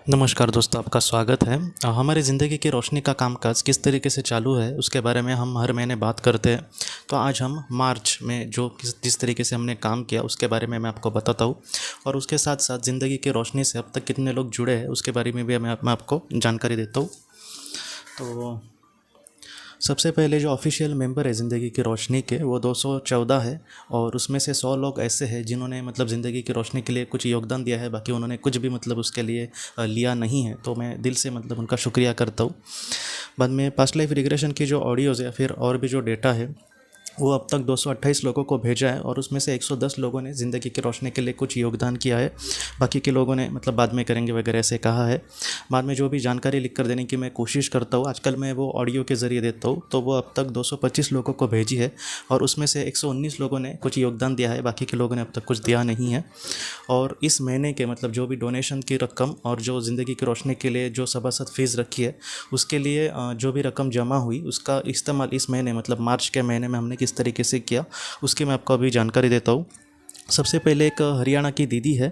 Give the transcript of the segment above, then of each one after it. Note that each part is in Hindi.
नमस्कार दोस्तों, आपका स्वागत है। हमारी ज़िंदगी की रोशनी का कामकाज किस तरीके से चालू है उसके बारे में हम हर महीने बात करते हैं। तो आज हम मार्च में जो जिस तरीके से हमने काम किया उसके बारे में मैं आपको बताता हूँ, और उसके साथ साथ ज़िंदगी की रोशनी से अब तक कितने लोग जुड़े हैं उसके बारे में भी मैं आपको जानकारी देता हूँ। तो सबसे पहले जो ऑफिशियल मेंबर है ज़िंदगी की रोशनी के, वो 214 है, और उसमें से 100 लोग ऐसे हैं जिन्होंने ज़िंदगी की रोशनी के लिए कुछ योगदान दिया है। बाकी उन्होंने कुछ भी उसके लिए लिया नहीं है, तो मैं दिल से उनका शुक्रिया करता हूँ। बाद में पास्ट लाइफ रिग्रेशन की जो ऑडियोज़ या फिर और भी जो डेटा है, वो अब तक 228 लोगों को भेजा है, और उसमें से 110 लोगों ने ज़िंदगी की रोशनी के लिए कुछ योगदान किया है। बाकी के लोगों ने बाद में करेंगे वगैरह ऐसे कहा है। बाद में जो भी जानकारी लिख कर देने की मैं कोशिश करता हूँ, आजकल मैं वो ऑडियो के ज़रिए देता हूँ, तो वो अब तक 225 लोगों को भेजी है, और उसमें से 119 लोगों ने कुछ योगदान दिया है, बाकी के लोगों ने अब तक कुछ दिया नहीं है। और इस महीने के जो भी डोनेशन की रकम और जो ज़िंदगी की रोशनी के लिए जो सभासद फीस रखी है, उसके लिए जो भी रकम जमा हुई उसका इस्तेमाल इस महीने मार्च के महीने में हमने किस तरीके से किया, उसकी मैं आपको अभी जानकारी देता हूँ। सबसे पहले एक हरियाणा की दीदी है,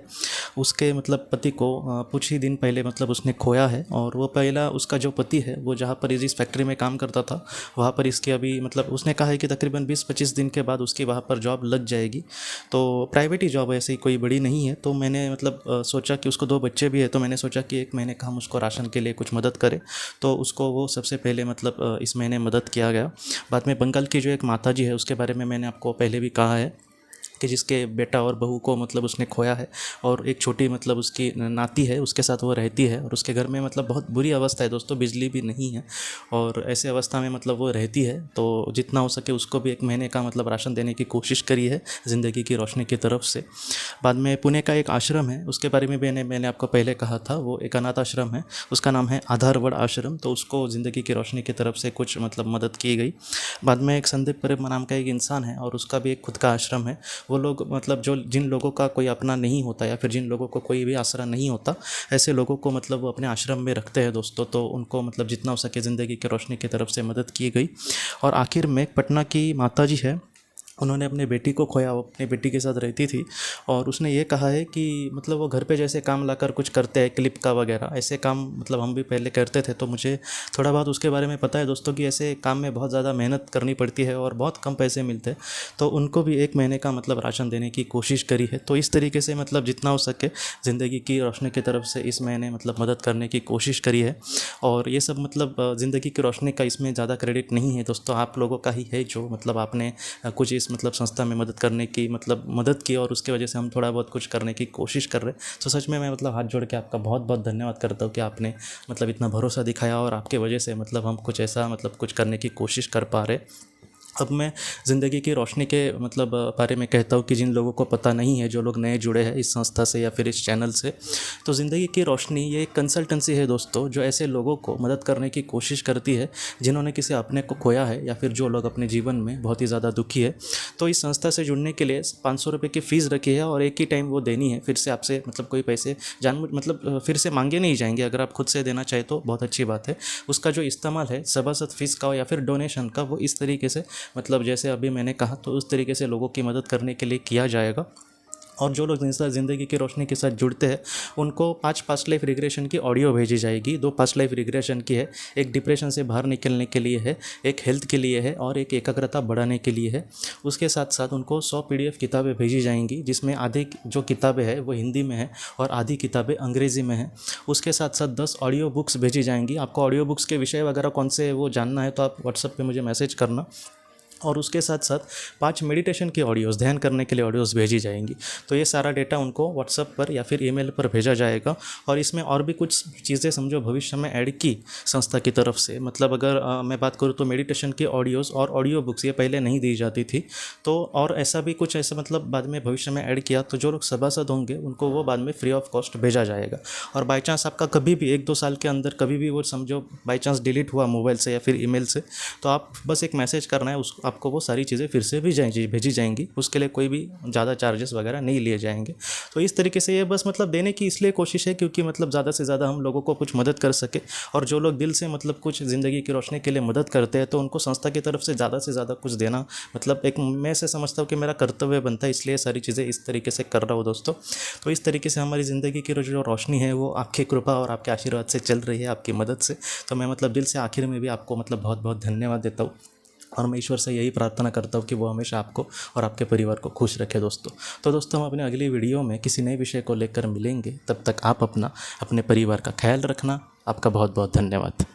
उसके पति को कुछ ही दिन पहले उसने खोया है, और वो पहला उसका जो पति है वो जहाँ पर इस फैक्ट्री में काम करता था वहाँ पर इसकी अभी उसने कहा है कि तकरीबन 20-25 दिन के बाद उसकी वहाँ पर जॉब लग जाएगी। तो प्राइवेट ही जॉब है, ऐसी कोई बड़ी नहीं है। तो मैंने सोचा कि उसको 2 बच्चे भी है, तो मैंने सोचा कि एक महीने का हम उसको राशन के लिए कुछ मदद करें, तो उसको वो सबसे पहले इस महीने मदद किया गया। बाद में बंगाल की जो एक माताजी है उसके बारे में मैंने आपको पहले भी कहा है कि जिसके बेटा और बहू को उसने खोया है, और एक छोटी उसकी नाती है उसके साथ वो रहती है, और उसके घर में बहुत बुरी अवस्था है दोस्तों, बिजली भी नहीं है, और ऐसे अवस्था में वो रहती है। तो जितना हो सके उसको भी एक महीने का राशन देने की कोशिश करी है ज़िंदगी की रोशनी की तरफ से। बाद में पुणे का एक आश्रम है, उसके बारे में मैंने आपको पहले कहा था, वो एक अनाथ आश्रम है, उसका नाम है आधारवड़ आश्रम, तो उसको ज़िंदगी की रोशनी की तरफ से कुछ मदद की गई। बाद में एक संदीप परब नाम का एक इंसान है, और उसका भी एक खुद का आश्रम है। वो लोग जो जिन लोगों का कोई अपना नहीं होता या फिर जिन लोगों को कोई भी आसरा नहीं होता, ऐसे लोगों को वो अपने आश्रम में रखते हैं दोस्तों। तो उनको जितना हो सके ज़िंदगी की रोशनी की तरफ से मदद की गई। और आखिर में पटना की माताजी है, उन्होंने अपने बेटी को खोया, वो अपनी बेटी के साथ रहती थी, और उसने ये कहा है कि वो घर पे जैसे काम लाकर कुछ करते हैं, क्लिप का वगैरह ऐसे काम हम भी पहले करते थे, तो मुझे थोड़ा बहुत उसके बारे में पता है दोस्तों कि ऐसे काम में बहुत ज़्यादा मेहनत करनी पड़ती है और बहुत कम पैसे मिलते हैं। तो उनको भी एक महीने का राशन देने की कोशिश करी है। तो इस तरीके से जितना हो सके ज़िंदगी की रोशनी की तरफ से इस महीने मदद करने की कोशिश करी है। और ये सब ज़िंदगी की रोशनी का इसमें ज़्यादा क्रेडिट नहीं है दोस्तों, आप लोगों का ही है, जो आपने कुछ इस संस्था में मदद करने की मदद की, और उसके वजह से हम थोड़ा बहुत कुछ करने की कोशिश कर रहे हैं। तो सच में मैं हाथ जोड़ के आपका बहुत बहुत धन्यवाद करता हूँ कि आपने इतना भरोसा दिखाया, और आपके वजह से हम कुछ ऐसा कुछ करने की कोशिश कर पा रहे। अब मैं ज़िंदगी की रोशनी के बारे में कहता हूँ कि जिन लोगों को पता नहीं है, जो लोग नए जुड़े हैं इस संस्था से या फिर इस चैनल से, तो ज़िंदगी की रोशनी ये एक कंसल्टेंसी है दोस्तों, जो ऐसे लोगों को मदद करने की कोशिश करती है जिन्होंने किसी अपने को खोया है, या फिर जो लोग अपने जीवन में बहुत ही ज़्यादा दुखी है। तो इस संस्था से जुड़ने के लिए 500 रुपये की फ़ीस रखी है, और एक ही टाइम वो देनी है। फिर से आपसे कोई पैसे फिर से मांगे नहीं जाएंगे। अगर आप खुद से देना चाहे तो बहुत अच्छी बात है। उसका जो इस्तेमाल है सभासद फीस का या फिर डोनेशन का, वो इस तरीके से जैसे अभी मैंने कहा, तो उस तरीके से लोगों की मदद करने के लिए किया जाएगा। और जो लोग ज़िंदगी की रोशनी के साथ जुड़ते हैं उनको 5 पास्ट लाइफ रिग्रेशन की ऑडियो भेजी जाएगी। 2 पास्ट लाइफ रिग्रेशन की है, एक डिप्रेशन से बाहर निकलने के लिए है, एक हेल्थ के लिए है, और एक एकाग्रता बढ़ाने के लिए है। उसके साथ साथ उनको 100 PDF किताबें भेजी जाएंगी, जिसमें आधी जो किताबें हैं वो हिंदी में है और आधी किताबें अंग्रेज़ी में है। उसके साथ साथ 10 ऑडियो बुक्स भेजी जाएंगी। आपको ऑडियो बुक्स के विषय वगैरह कौन से वो जानना है तो आप व्हाट्सएप पे मुझे मैसेज करना। और उसके साथ साथ 5 मेडिटेशन की ऑडियोज़, ध्यान करने के लिए ऑडियोज़ भेजी जाएंगी। तो ये सारा डेटा उनको व्हाट्सएप पर या फिर ईमेल पर भेजा जाएगा। और इसमें और भी कुछ चीज़ें समझो भविष्य में ऐड की संस्था की तरफ से। अगर मैं बात करूँ तो मेडिटेशन की ऑडियोज़ और ऑडियो बुक्स ये पहले नहीं दी जाती थी, तो और ऐसा भी कुछ ऐसा बाद में भविष्य में ऐड किया, तो जो लोग सभासद होंगे उनको वो बाद में फ्री ऑफ कॉस्ट भेजा जाएगा। और बाई चांस आपका कभी भी 1-2 साल के अंदर कभी भी वो समझो बाई चांस डिलीट हुआ मोबाइल से या फिर ईमेल से, तो आप बस एक मैसेज करना है, आपको वो सारी चीज़ें फिर से भेजी जाएंगी। उसके लिए कोई भी ज़्यादा चार्जेस वगैरह नहीं लिए जाएंगे। तो इस तरीके से ये बस मतलब देने की इसलिए कोशिश है क्योंकि मतलब ज़्यादा से ज़्यादा हम लोगों को कुछ मदद कर सके। और जो लोग दिल से मतलब कुछ ज़िंदगी की रोशनी के लिए मदद करते हैं तो उनको संस्था की तरफ से ज़्यादा कुछ देना मतलब एक मैं ऐसे समझता हूँ कि मेरा कर्तव्य बनता है, इसलिए सारी चीज़ें इस तरीके से कर रहा हूँ दोस्तों। तो इस तरीके से हमारी ज़िंदगी की जो रोशनी है वो आपकी कृपा और आपके आशीर्वाद से चल रही है, आपकी मदद से। तो मैं मतलब दिल से आखिर में भी आपको मतलब बहुत बहुत धन्यवाद देता हूँ और मैं ईश्वर से यही प्रार्थना करता हूँ कि वो हमेशा आपको और आपके परिवार को खुश रखे दोस्तों। तो दोस्तों हम अपने अगली वीडियो में किसी नए विषय को लेकर मिलेंगे। तब तक आप अपने परिवार का ख्याल रखना। आपका बहुत बहुत धन्यवाद।